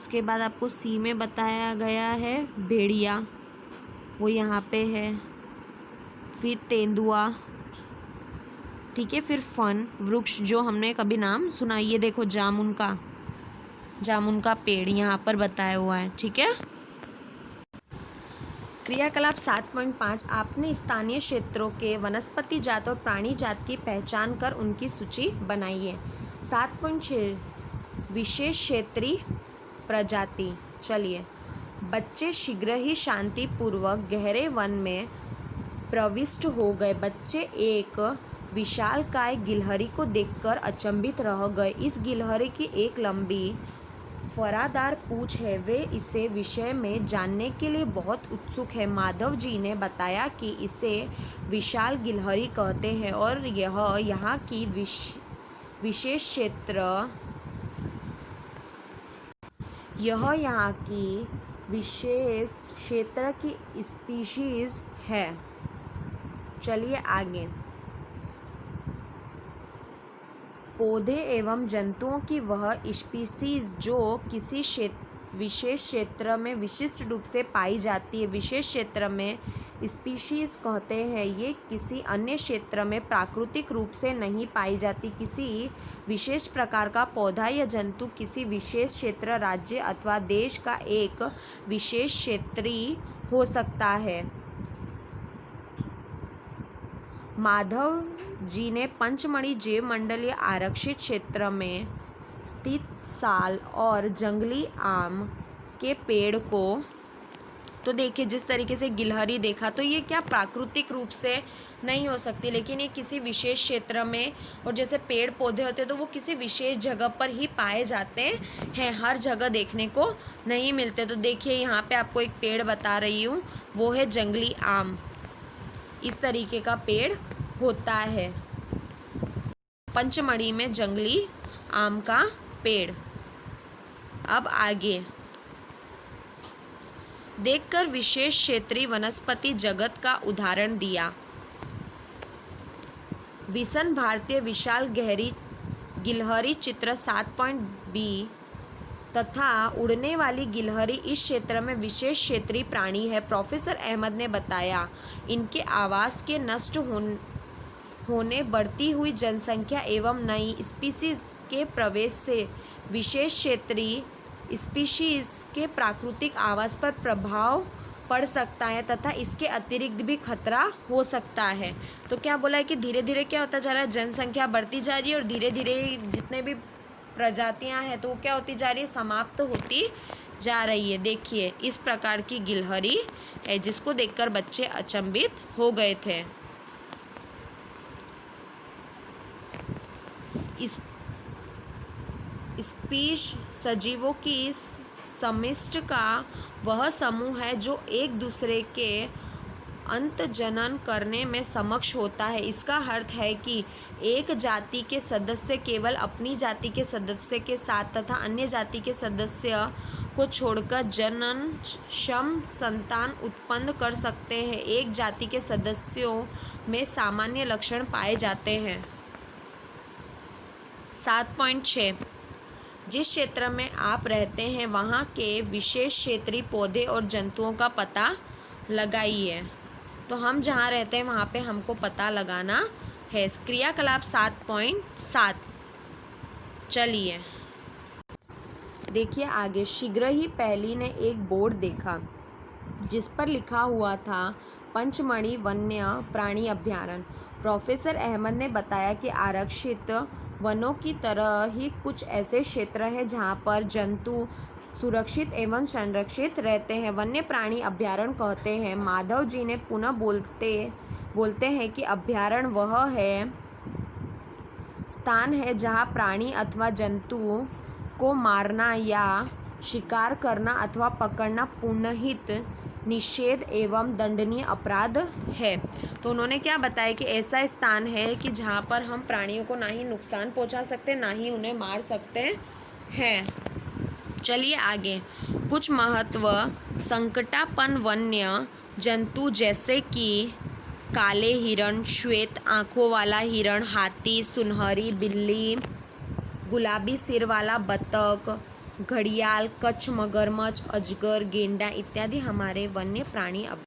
उसके बाद आपको सी में बताया गया है भेड़िया, वो यहाँ पे है। फिर तेंदुआ, ठीक है। फिर फन, वृक्ष जो हमने कभी नाम सुना, ये देखो जामुन का पेड़ यहाँ पर बताया हुआ है, ठीक है। क्रियाकलाप 7.5 आपने स्थानीय क्षेत्रों के वनस्पति जात और प्राणी जात की पहचान कर उनकी सूची बनाइए। 7.6 विशेष क्षेत्रीय प्रजाति। चलिए, बच्चे शीघ्र ही शांतिपूर्वक गहरे वन में प्रविष्ट हो गए। बच्चे एक विशालकाय गिलहरी को देखकर अचंभित रह गए। इस गिलहरी की एक लंबी फरादार पूंछ है। वे इसे विषय में जानने के लिए बहुत उत्सुक है। माधव जी ने बताया कि इसे विशाल गिलहरी कहते हैं और यह यहाँ की विशेष क्षेत्र की स्पीशीज है। चलिए आगे। पौधे एवं जंतुओं की वह स्पीसीज जो किसी विशेष क्षेत्र में विशिष्ट रूप से पाई जाती है, विशेष क्षेत्र में स्पीशीज कहते हैं। ये किसी अन्य क्षेत्र में प्राकृतिक रूप से नहीं पाई जाती। किसी विशेष प्रकार का पौधा या जंतु किसी विशेष क्षेत्र, राज्य अथवा देश का एक विशेष क्षेत्रीय हो सकता है। माधव जी ने पंचमढ़ी जैव मंडलीय आरक्षित क्षेत्र में स्थित साल और जंगली आम के पेड़ को, तो देखिए जिस तरीके से गिलहरी देखा, तो ये क्या प्राकृतिक रूप से नहीं हो सकती, लेकिन ये किसी विशेष क्षेत्र में, और जैसे पेड़ पौधे होते तो वो किसी विशेष जगह पर ही पाए जाते हैं, हर जगह देखने को नहीं मिलते। तो देखिए यहाँ पे आपको एक पेड़ बता रही हूँ, वो है जंगली आम। इस तरीके का पेड़ होता है पंचमढ़ी में, जंगली आम का पेड़। अब आगे देखकर विशेष क्षेत्रीय वनस्पति जगत का उदाहरण दिया। विसन भारतीय विशाल गहरी गिलहरी चित्र 7.b तथा उड़ने वाली गिलहरी इस क्षेत्र में विशेष क्षेत्रीय प्राणी है। प्रोफेसर अहमद ने बताया, इनके आवास के नष्ट होने, बढ़ती हुई जनसंख्या एवं नई स्पीशीज के प्रवेश से विशेष क्षेत्रीय स्पीशीज के प्राकृतिक आवास पर प्रभाव पड़ सकता है तथा इसके अतिरिक्त भी खतरा हो सकता है। तो क्या बोला है कि धीरे धीरे क्या होता जा रहा है, जनसंख्या बढ़ती जा रही है और धीरे धीरे जितने भी प्रजातियां हैं तो वो क्या होती जा रही है, समाप्त होती जा रही है। देखिए इस प्रकार की गिलहरी है जिसको देखकर बच्चे अचंभित हो गए थे। स्पीश सजीवों की इस समिष्ट का वह समूह है जो एक दूसरे के अंतजनन करने में सक्षम होता है। इसका अर्थ है कि एक जाति के सदस्य केवल अपनी जाति के सदस्य के साथ तथा अन्य जाति के सदस्य को छोड़कर जननक्षम संतान उत्पन्न कर सकते हैं। एक जाति के सदस्यों में सामान्य लक्षण पाए जाते हैं। 7.6 जिस क्षेत्र में आप रहते हैं वहाँ के विशेष क्षेत्रीय पौधे और जंतुओं का पता लगाइए। तो हम जहाँ रहते हैं वहाँ पे हमको पता लगाना है। क्रियाकलाप 7.7 चलिए देखिए आगे। शीघ्र ही पहली ने एक बोर्ड देखा जिस पर लिखा हुआ था पंचमढ़ी वन्य प्राणी अभ्यारण्य। प्रोफेसर अहमद ने बताया कि आरक्षित वनों की तरह ही कुछ ऐसे क्षेत्र हैं जहाँ पर जंतु सुरक्षित एवं संरक्षित रहते हैं, वन्य प्राणी अभ्यारण्य कहते हैं। माधव जी ने पुनः बोलते हैं कि अभ्यारण्य वह है स्थान है जहाँ प्राणी अथवा जंतु को मारना या शिकार करना अथवा पकड़ना पुनःहित निषेध एवं दंडनीय अपराध है। तो उन्होंने क्या बताया कि ऐसा स्थान है कि जहाँ पर हम प्राणियों को ना ही नुकसान पहुँचा सकते ना ही उन्हें मार सकते हैं। चलिए आगे। कुछ महत्व संकटापन्न वन्य जंतु जैसे कि काले हिरण, श्वेत आँखों वाला हिरण, हाथी, सुनहरी बिल्ली, गुलाबी सिर वाला बतख, घड़ियाल, कच्छ, मगरमच्छ, अजगर, गेंडा इत्यादि हमारे वन्य प्राणी